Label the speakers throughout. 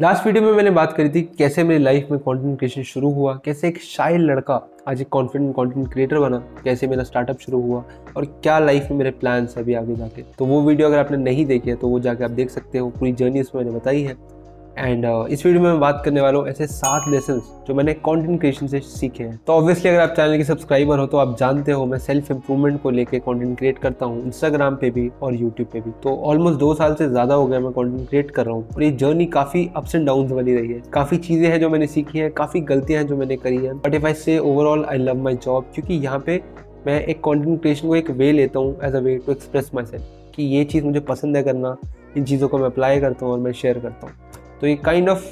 Speaker 1: Last video में मैंने बात करी थी कैसे मेरी लाइफ में कंटेंट क्रिएशन शुरू हुआ, कैसे एक शाय लड़का आज एक कॉन्फिडेंट कंटेंट क्रिएटर बना, कैसे मेरा स्टार्टअप शुरू हुआ और क्या लाइफ में मेरे प्लान्स अभी आगे जाके। तो वो वीडियो अगर आपने नहीं देखी है तो वो जाके आप देख सकते हो, पूरी जर्नी उसमें मैंने बताई है। एंड इस वीडियो में मैं बात करने वाला हूँ ऐसे 7 लेसन्स जो मैंने कंटेंट क्रिएशन से सीखे हैं। तो ऑब्वियसली अगर आप चैनल के सब्सक्राइबर हो तो आप जानते हो मैं सेल्फ इंप्रूवमेंट को लेके कंटेंट क्रिएट करता हूँ, इंस्टाग्राम पे भी और यूट्यूब पे भी। तो ऑलमोस्ट 2 साल से ज़्यादा हो गया मैं कंटेंट क्रिएट कर रहा हूँ और ये जर्नी काफ़ी अप्स एंड डाउन्स वाली रही है। काफ़ी चीज़ें हैं जो मैंने सीखी हैं, काफ़ी गलतियाँ हैं जो मैंने करी है। बट इफ आई से overall I love my job, क्योंकि यहाँ पे मैं एक कंटेंट क्रिएशन को एक वे लेता हूँ as a way to express myself कि ये चीज़ मुझे पसंद है करना, इन चीज़ों को मैं अप्लाई करता हूँ और मैं शेयर करता हूँ। तो ये kind of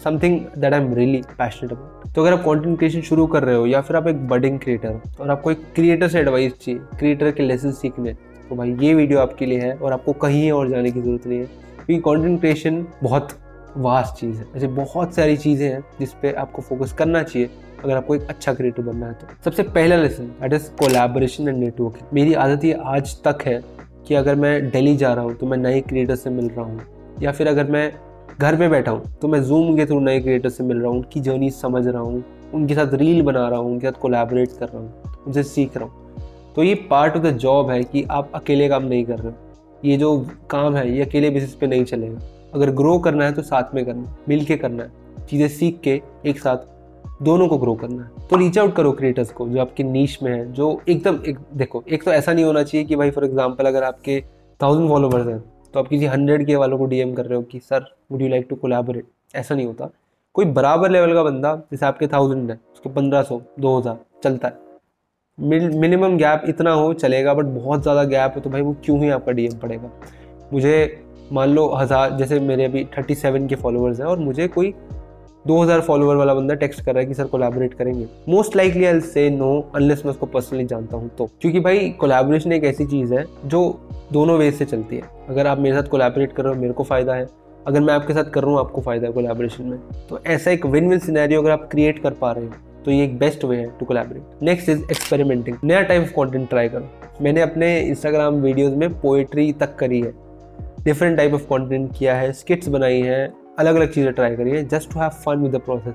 Speaker 1: something that I am really passionate about. तो अगर आप कंटेंट क्रिएशन शुरू कर रहे हो या फिर आप एक बडिंग क्रिएटर और आपको एक क्रिएटर से एडवाइस चाहिए, क्रिएटर के लेसन सीखने, तो भाई ये वीडियो आपके लिए है और आपको कहीं और जाने की ज़रूरत नहीं है, क्योंकि कंटेंट क्रिएशन बहुत वास्ट चीज़ है। ऐसे बहुत सारी चीज़ें हैं जिस पे आपको फोकस करना चाहिए अगर आपको एक अच्छा क्रिएटर बनना है। तो सबसे पहला lesson that is collaboration and networking. मेरी आदत ये आज तक है कि अगर मैं दिल्ली जा रहा हूँ तो मैं नए क्रिएटर से मिल रहा हूँ, या फिर अगर मैं घर पे बैठा हूँ तो मैं जूम के थ्रू नए क्रिएटर से मिल रहा हूँ, उनकी जर्नी समझ रहा हूँ, उनके साथ रील बना रहा हूँ, उनके साथ कोलैबोरेट कर रहा हूँ, उनसे सीख रहा हूँ। तो ये पार्ट ऑफ द जॉब है कि आप अकेले काम नहीं कर रहे हो। ये जो काम है ये अकेले बेसिस पे नहीं चलेगा। अगर ग्रो करना है तो साथ में करना है, मिल के करना है, चीज़ें सीख के एक साथ दोनों को ग्रो करना है। तो रीच आउट करो क्रिएटर्स को जो आपके नीश में है, जो एकदम देखो, एक तो ऐसा नहीं होना चाहिए कि भाई फॉर एग्जाम्पल अगर आपके 1000 फॉलोवर्स हैं तो आप किसी 100 के वालों को डीएम कर रहे हो कि sir would you like to collaborate. ऐसा नहीं होता। कोई बराबर लेवल का बंदा जैसे आपके 1000 है उसको 1500 2000 चलता है। मिनिमम गैप इतना हो चलेगा, बट बहुत ज़्यादा गैप है तो भाई वो क्यों ही आपका डीएम पड़ेगा। मुझे मान लो 1000, जैसे मेरे अभी 37 के फॉलोअर्स हैं और मुझे कोई 2000 फॉलोवर वाला बंदा टेक्स्ट कर रहा है कि सर कोलैबोरेट करेंगे, most likely I will say know unless मैं उसको पर्सनली जानता हूँ तो। क्योंकि भाई कोलैबोरेशन एक ऐसी चीज़ है जो दोनों वे से चलती है। अगर आप मेरे साथ कोलैबोरेट कर रहे हो मेरे को फ़ायदा है, अगर मैं आपके साथ कर रहा हूँ आपको फ़ायदा है कोलैबोरेशन में। तो ऐसा एक विन विन सिनेरियो अगर आप क्रिएट कर पा रहे हो तो ये एक बेस्ट वे है to collaborate. Next is experimenting. नया टाइप ऑफ कंटेंट ट्राई करो। मैंने अपने इंस्टाग्राम वीडियोज़ में पोएट्री तक करी है, डिफरेंट टाइप ऑफ कंटेंट किया है, स्किट्स बनाई है, अलग अलग चीज़ें ट्राई करी है, just to have fun with the process.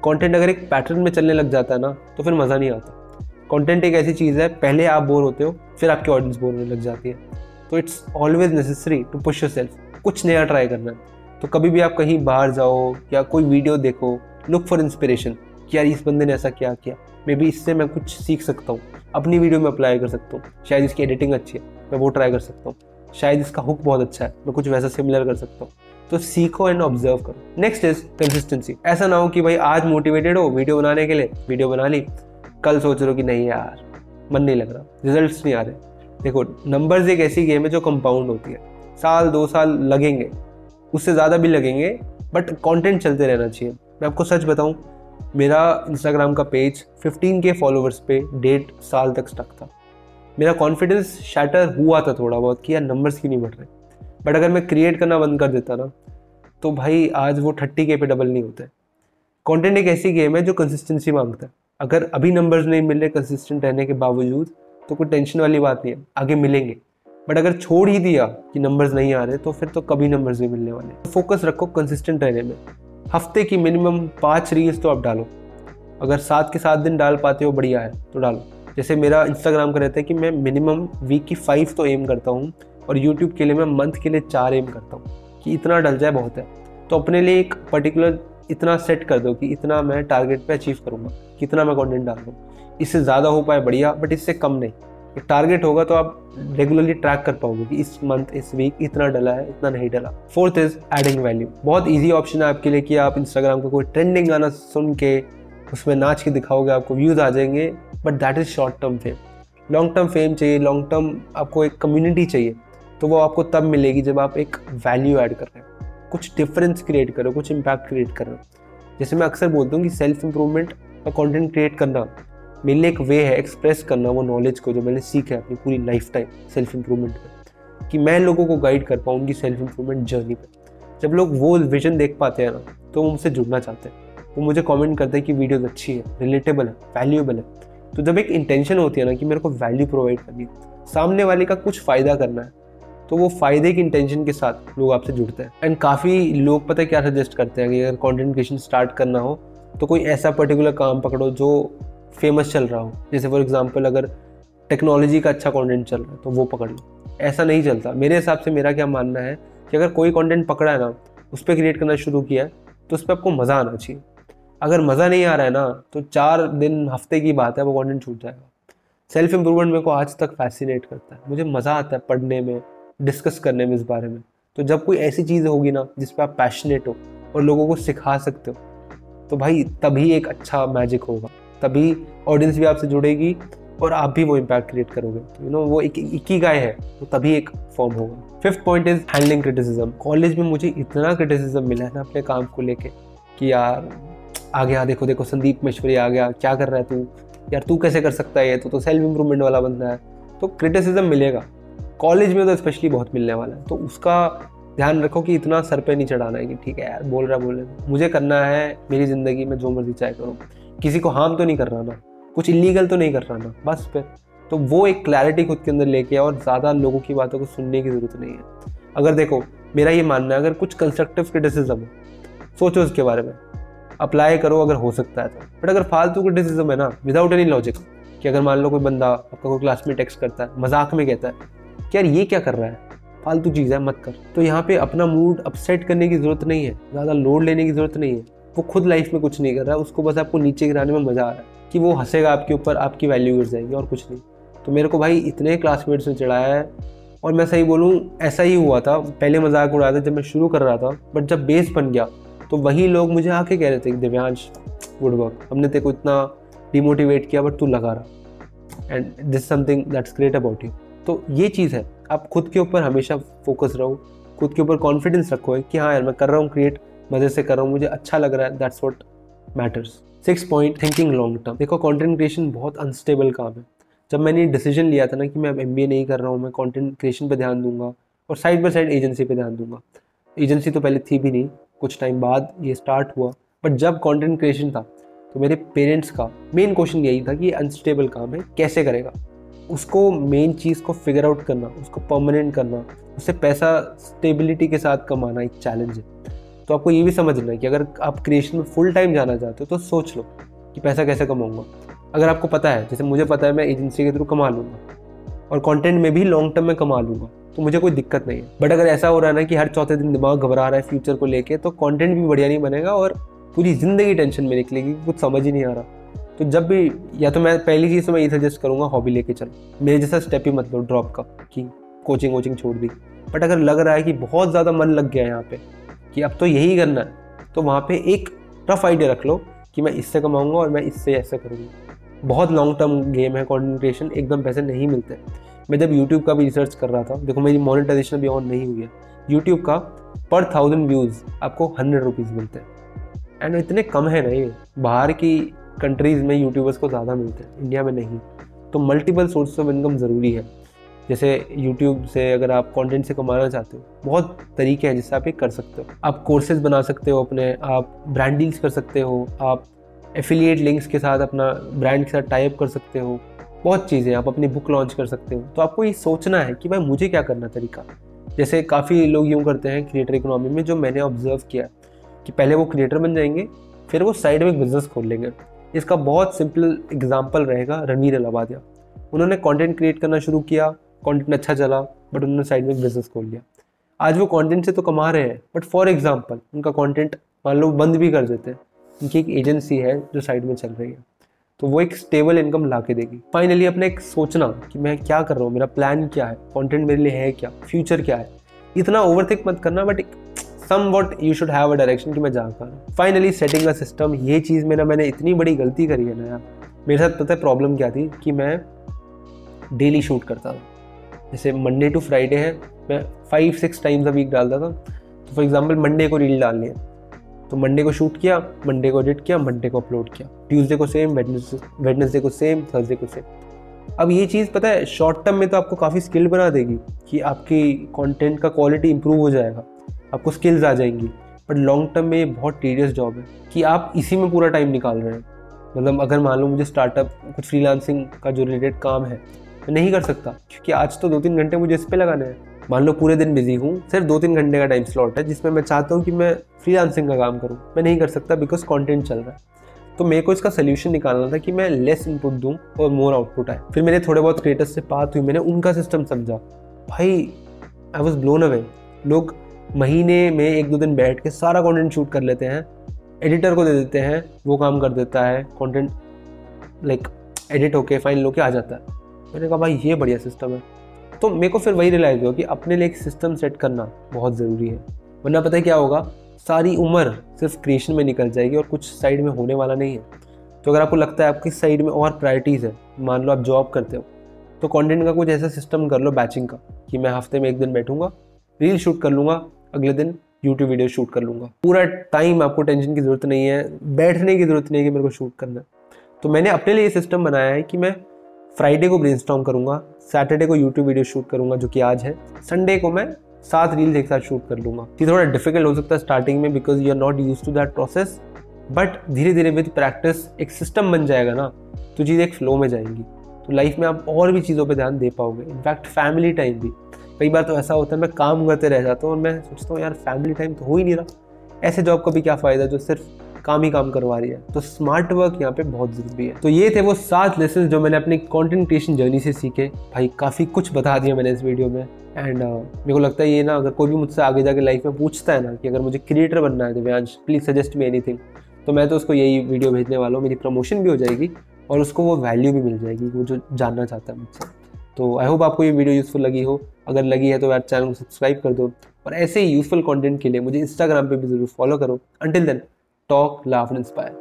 Speaker 1: Content अगर एक पैटर्न में चलने लग जाता है ना तो फिर मज़ा नहीं आता। कंटेंट एक ऐसी चीज़ है, पहले आप बोर होते हो फिर आपकी ऑडियंस बोर होने लग जाती है। तो it's always necessary to push yourself, कुछ नया ट्राई करना है। तो कभी भी आप कहीं बाहर जाओ या कोई वीडियो देखो, लुक फॉर इंस्पिरेशन कि यार इस बंदे ने ऐसा क्या किया, मे बी इससे मैं कुछ सीख सकता हूँ, अपनी वीडियो में अप्लाई कर सकता हूँ। शायद इसकी एडिटिंग अच्छी है, मैं वो ट्राई कर सकता हूँ। शायद इसका हुक बहुत अच्छा है, मैं कुछ वैसा सिमिलर कर सकता हूँ। तो सीखो एंड ऑब्जर्व करो। Next is consistency. ऐसा ना हो कि भाई आज मोटिवेटेड हो वीडियो बनाने के लिए, वीडियो बना ली, कल सोच रहे हो कि नहीं यार मन नहीं लग रहा, रिजल्ट्स नहीं आ रहे। देखो नंबर्स एक ऐसी गेम है जो कंपाउंड होती है, 1-2 साल लगेंगे, उससे ज़्यादा भी लगेंगे, बट कंटेंट चलते रहना चाहिए। मैं आपको सच बताऊं, मेरा इंस्टाग्राम का पेज 15K फॉलोवर्स पे 1.5 साल तक स्टक था। मेरा कॉन्फिडेंस शैटर हुआ था थोड़ा बहुत कि यार नंबर्स क्यों नहीं बढ़ रहे। बट अगर मैं क्रिएट करना बंद कर देता ना तो भाई आज वो 30K पे डबल नहीं होता है। कंटेंट एक ऐसी गेम है जो कंसिस्टेंसी मांगता है। अगर अभी नंबर्स नहीं मिल रहे कंसिस्टेंट रहने के बावजूद तो कोई टेंशन वाली बात नहीं है, आगे मिलेंगे। बट अगर छोड़ ही दिया कि नंबर्स नहीं आ रहे तो फिर तो कभी नंबर्स नहीं मिलने वाले। फोकस रखो कंसिस्टेंट रहने में। हफ्ते की मिनिमम 5 रील्स तो आप डालो। अगर 7 के 7 दिन डाल पाते हो बढ़िया है तो डालो। जैसे मेरा इंस्टाग्राम का रहता है कि मैं मिनिमम वीक की 5 तो एम करता हूँ और यूट्यूब के लिए मैं मंथ के लिए 4 एम करता हूँ कि इतना डल जाए बहुत है। तो अपने लिए एक पर्टिकुलर इतना सेट कर दो कि इतना मैं टारगेट पे अचीव करूँगा, कितना मैं कंटेंट डाल दूँ। इससे ज़्यादा हो पाए बढ़िया, बट इससे कम नहीं। एक टारगेट होगा तो आप रेगुलरली ट्रैक कर पाओगे कि इस मंथ इस वीक इतना डला है इतना नहीं डला। Fourth is adding value. बहुत ईजी ऑप्शन है आपके लिए कि आप इंस्टाग्राम का कोई ट्रेंडिंग गाना सुन के उसमें नाच के दिखाओगे, आपको व्यूज़ आ जाएंगे, but that is short term fame. Long term fame चाहिए, लॉन्ग टर्म आपको एक कम्युनिटी चाहिए, तो वो आपको तब मिलेगी जब आप एक वैल्यू ऐड कर रहे हो, कुछ डिफरेंस क्रिएट करो, कुछ इम्पैक्ट क्रिएट कर रहे हो। जैसे मैं अक्सर बोलता हूँ कि सेल्फ इंप्रूवमेंट का कंटेंट क्रिएट करना मेरे लिए एक वे है एक्सप्रेस करना वो नॉलेज को जो मैंने सीखा है अपनी पूरी लाइफ टाइम सेल्फ इंप्रूवमेंट पे, कि मैं लोगों को गाइड कर पाऊँ उनकी सेल्फ इंप्रूवमेंट जर्नी पे। जब लोग वो विजन देख पाते हैं ना तो वो मुझसे जुड़ना चाहते हैं, वो मुझे कमेंट करते हैं कि वीडियोस अच्छी है, रिलेटेबल है, वैल्यूएबल है। तो जब एक इंटेंशन होती है ना कि मेरे को वैल्यू प्रोवाइड करनी है, सामने वाले का कुछ फ़ायदा करना है, तो वो फ़ायदे की इंटेंशन के साथ लोग आपसे जुड़ते हैं। एंड काफ़ी लोग पता है क्या सजेस्ट करते हैं कि अगर कंटेंट क्रिएशन स्टार्ट करना हो तो कोई ऐसा पर्टिकुलर काम पकड़ो जो फेमस चल रहा हो। जैसे फॉर एग्जांपल अगर टेक्नोलॉजी का अच्छा कंटेंट चल रहा है तो वो पकड़ लो। ऐसा नहीं चलता मेरे हिसाब से। मेरा क्या मानना है कि अगर कोई कंटेंट पकड़ा है ना, उस पर क्रिएट करना शुरू किया है तो उस पर आपको मज़ा आना चाहिए। अगर मज़ा नहीं आ रहा है ना तो 4 दिन हफ्ते की बात है वो कंटेंट छूट जाएगा। सेल्फ इम्प्रूवमेंट मेरे को आज तक फैसिनेट करता है। मुझे मज़ा आता है पढ़ने में, डिस्कस करने में इस बारे में। तो जब कोई ऐसी चीज़ होगी ना जिस पर आप पैशनेट हो और लोगों को सिखा सकते हो, तो भाई तभी एक अच्छा मैजिक होगा, तभी ऑडियंस भी आपसे जुड़ेगी और आप भी वो इम्पैक्ट क्रिएट करोगे। यू नो वो एक इकिगाई है, तो तभी एक फॉर्म होगा। 5th point is handling criticism. College में मुझे इतना क्रिटिसिज्म मिला है ना अपने काम को लेके कि यार आ गया, देखो देखो संदीप महेश्वरी आ गया, क्या कर रहा है तू, यार तू कैसे कर सकता है, ये तो सेल्फ इंप्रूवमेंट वाला बंदा है। तो क्रिटिसिज्म मिलेगा कॉलेज में, तो स्पेशली बहुत मिलने वाला है। तो उसका ध्यान रखो कि इतना सर पे नहीं चढ़ाना है कि ठीक है यार बोल रहा मुझे करना है मेरी ज़िंदगी में जो मर्जी चाहे करूँ, किसी को हार्म तो नहीं कर रहा ना, कुछ इलीगल तो नहीं कर रहा ना, बस फिर तो वो एक क्लैरिटी खुद के अंदर लेके और ज़्यादा लोगों की बातों को सुनने की ज़रूरत नहीं है। अगर देखो मेरा ये मानना है, अगर कुछ कंस्ट्रक्टिव क्रिटिसिज्म हो सोचो उसके बारे में, अप्लाई करो अगर हो सकता है तो। बट अगर फालतू क्रिटिसिज्म है ना विदाउट एनी लॉजिक, कि अगर मान लो कोई बंदा आपका कोई क्लासमेट टेक्स्ट करता है मजाक में कहता है कि यार ये क्या कर रहा है, फालतू चीज़ है मत कर, तो यहाँ पे अपना मूड अपसेट करने की ज़रूरत नहीं है, ज़्यादा लोड लेने की ज़रूरत नहीं है। वो खुद लाइफ में कुछ नहीं कर रहा है, उसको बस आपको नीचे गिराने में मज़ा आ रहा है कि वो हंसेगा आपके ऊपर, आपकी वैल्यू गिर जाएगी और कुछ नहीं। तो मेरे को भाई इतने क्लासमेट्स ने चढ़ाया है, और मैं सही बोलूँ ऐसा ही हुआ था। पहले मजाक उड़ाया था जब मैं शुरू कर रहा था, बट जब बेस बन गया तो वही लोग मुझे आके कह रहे थे कि दिव्यांश गुड वर्क, हमने तेरे को इतना डिमोटिवेट किया बट तू लगा रहा, and this something that's great about you. तो ये चीज़ है, आप खुद के ऊपर हमेशा फोकस रहो, खुद के ऊपर कॉन्फिडेंस रखो कि हाँ यार मैं कर रहा हूँ क्रिएट, मज़े से कर रहा हूँ, मुझे अच्छा लग रहा है, that's what matters. 6th point thinking long term. देखो कंटेंट क्रिएशन बहुत अनस्टेबल काम है। जब मैंने डिसीजन लिया था ना कि मैं अब MBA नहीं कर रहा हूँ, मैं कंटेंट क्रिएशन पे ध्यान दूंगा और साइड बाय साइड एजेंसी पे ध्यान दूंगा। एजेंसी तो पहले थी भी नहीं, कुछ टाइम बाद ये स्टार्ट हुआ, बट जब कंटेंट क्रिएशन था तो मेरे पेरेंट्स का मेन क्वेश्चन यही था कि ये अनस्टेबल काम है, कैसे करेगा। उसको मेन चीज़ को फिगर आउट करना, उसको परमानेंट करना, उससे पैसा स्टेबिलिटी के साथ कमाना एक चैलेंज है। तो आपको ये भी समझना है कि अगर आप क्रिएशन में फुल टाइम जाना चाहते हो तो सोच लो कि पैसा कैसे कमाऊंगा। अगर आपको पता है, जैसे मुझे पता है मैं एजेंसी के थ्रू कमा लूँगा और कंटेंट में भी लॉन्ग टर्म में कमा लूँगा, तो मुझे कोई दिक्कत नहीं है। बट अगर ऐसा हो रहा है ना कि हर चौथे दिन दिमाग घबरा रहा है फ्यूचर को लेके, तो कंटेंट भी बढ़िया नहीं बनेगा और पूरी ज़िंदगी टेंशन में निकलेगी, कुछ समझ ही नहीं आ रहा। तो जब भी, या तो मैं पहली चीज़ तो मैं ये सजेस्ट करूँगा हॉबी लेके चलो, मेरे जैसा स्टेप ही मत लो ड्रॉप का कि कोचिंग वोचिंग छोड़ दी। बट अगर लग रहा है कि बहुत ज़्यादा मन लग गया है यहाँ पे कि अब तो यही करना है, तो वहाँ पे एक रफ आइडिया रख लो कि मैं इससे कमाऊँगा और मैं इससे ऐसे करूँगा। बहुत लॉन्ग टर्म गेम है कंटेंट क्रिएशन, एकदम पैसे नहीं मिलते। मैं जब YouTube का भी रिसर्च कर रहा था, देखो मेरी मोनेटाइजेशन अभी ऑन नहीं हुई है, YouTube का पर 1000 व्यूज़ आपको 100 रुपीज़ मिलते हैं। एंड इतने कम है ना ये, बाहर की कंट्रीज़ में यूट्यूबर्स को ज़्यादा मिलते हैं, इंडिया में नहीं। तो मल्टीपल सोर्स ऑफ इनकम ज़रूरी है। जैसे यूट्यूब से अगर आप कंटेंट से कमाना चाहते हो, बहुत तरीके हैं जिससे आप ये कर सकते हो। आप कोर्सेज बना सकते हो अपने, आप ब्रांड डील्स कर सकते हो, आप एफिलिएट लिंक्स के साथ अपना ब्रांड के साथ टाई अप कर सकते हो, बहुत चीज़ें, आप अपनी बुक लॉन्च कर सकते हो। तो आपको ये सोचना है कि भाई मुझे क्या करना तरीका। जैसे काफ़ी लोग यूँ करते हैं क्रिएटर इकोनॉमी में, जो मैंने ऑब्जर्व किया कि पहले वो क्रिएटर बन जाएंगे, फिर वो साइड में एक बिजनेस खोल लेंगे। इसका बहुत सिंपल एग्जांपल रहेगा रणवीर अलाहाबादिया। उन्होंने कंटेंट क्रिएट करना शुरू किया, कंटेंट अच्छा चला, बट उन्होंने साइड में एक बिजनेस खोल लिया। आज वो कंटेंट से तो कमा रहे हैं, बट फॉर एग्जांपल उनका कंटेंट मान लो बंद भी कर देते हैं, उनकी एक एजेंसी है जो साइड में चल रही है, तो वो एक स्टेबल इनकम ला के देगी। फाइनली अपने एक सोचना कि मैं क्या कर रहा हूँ, मेरा प्लान क्या है, कंटेंट मेरे लिए है क्या, फ्यूचर क्या है। इतना ओवरथिंक मत करना, but somewhat you should have a direction कि मैं जा पा रहा हूँ। फाइनली सेटिंग अ सिस्टम, ये चीज़ में ना मैंने इतनी बड़ी गलती करी है ना यार। मेरे साथ पता है प्रॉब्लम क्या थी कि मैं डेली शूट करता था। जैसे मंडे टू फ्राइडे है, मैं 5-6 टाइम्स अ वीक डालता था। तो फॉर एग्जाम्पल मंडे को रील डालनी है, तो मंडे को शूट किया, मंडे को एडिट किया, मंडे को अपलोड किया, ट्यूसडे को सेम, वेडनेसडे को सेम, थर्सडे को सेम। अब ये चीज़ पता है शॉर्ट टर्म में तो आपको काफ़ी स्किल बना देगी कि आपकी कंटेंट का क्वालिटी इंप्रूव हो जाएगा, आपको स्किल्स आ जाएंगी। बट लॉन्ग टर्म में ये बहुत टीडियस जॉब है कि आप इसी में पूरा टाइम निकाल रहे हैं। मतलब अगर मान लो मुझे स्टार्टअप कुछ फ्रीलांसिंग का जो रिलेटेड काम है, मैं नहीं कर सकता, क्योंकि आज तो 2-3 घंटे मुझे इस पे लगाने हैं। मान लो पूरे दिन बिजी हूँ, सिर्फ 2-3 घंटे का टाइम स्लॉट है जिसमें मैं चाहता हूँ कि मैं फ्रीलांसिंग का काम करूँ, मैं नहीं कर सकता बिकॉज कंटेंट चल रहा है। तो मेरे को इसका सोल्यूशन निकालना था कि मैं लेस इनपुट दूं और मोर आउटपुट आए। फिर मेरे थोड़े बहुत क्रिएटर्स से बात हुई, मैंने उनका सिस्टम समझा, भाई आई वाज ब्लोन अवे। लोग महीने में 1-2 दिन बैठ के सारा कंटेंट शूट कर लेते हैं, एडिटर को दे देते हैं, वो काम कर देता है, कंटेंट लाइक एडिट होके फाइनल होके आ जाता है। मैंने कहा भाई ये बढ़िया सिस्टम है। तो मेरे को फिर वही रियलाइज हुआ कि अपने लिए एक सिस्टम सेट करना बहुत ज़रूरी है, वरना पता है क्या होगा, सारी उम्र सिर्फ क्रिएशन में निकल जाएगी और कुछ साइड में होने वाला नहीं है। तो अगर आपको लगता है आपकी साइड में और प्रायोरिटीज़ है, मान लो आप जॉब करते हो, तो कंटेंट का कुछ ऐसा सिस्टम कर लो बैचिंग का, कि मैं हफ्ते में 1 दिन बैठूंगा, रील शूट कर लूँगा, अगले दिन यूट्यूब वीडियो शूट कर लूँगा। पूरा टाइम आपको टेंशन की ज़रूरत नहीं है, बैठने की ज़रूरत नहीं है कि मेरे को शूट करना है। तो मैंने अपने लिए सिस्टम बनाया है कि मैं फ्राइडे को ब्रेनस्टॉर्म करूँगा, सैटरडे को यूट्यूब वीडियो शूट करूँगा जो कि आज है, संडे को मैं 7 रील्स एक साथ शूट कर लूँगा। ये थोड़ा डिफिकल्ट हो सकता है स्टार्टिंग में because you are not use to that process, but धीरे धीरे विद प्रैक्टिस एक सिस्टम बन जाएगा ना, तो चीज़ एक फ्लो में जाएंगी, तो लाइफ में आप और भी चीज़ों पे ध्यान दे पाओगे। इनफैक्ट फैमिली टाइम भी, कई बार तो ऐसा होता है मैं काम करते रह जाता हूँ और मैं सोचता हूँ यार फैमिली टाइम तो हो ही नहीं रहा, ऐसे जॉब का भी क्या फ़ायदा जो सिर्फ काम ही काम करवा रही है। तो स्मार्ट वर्क यहाँ पे बहुत ज़रूरी है। तो ये थे वो 7 लेसन जो मैंने अपनी कंटेंट क्रिएशन जर्नी से सीखे। भाई काफ़ी कुछ बता दिया मैंने इस वीडियो में, एंड मेरे को लगता है ये ना, अगर कोई भी मुझसे आगे जाके लाइफ में पूछता है ना कि अगर मुझे क्रिएटर बनना है Divyansh please suggest me anything, तो मैं तो उसको यही वीडियो भेजने वाला हूँ। मेरी प्रमोशन भी हो जाएगी और उसको वो वैल्यू भी मिल जाएगी वो जो जानना चाहता है मुझसे। तो आई होप आपको ये वीडियो यूज़फुल लगी हो। अगर लगी है तो यार चैनल को सब्सक्राइब कर दो, और ऐसे ही यूज़फुल कंटेंट के लिए मुझे इंस्टाग्राम पे भी ज़रूर फॉलो करो। Until then, talk, laugh and inspire.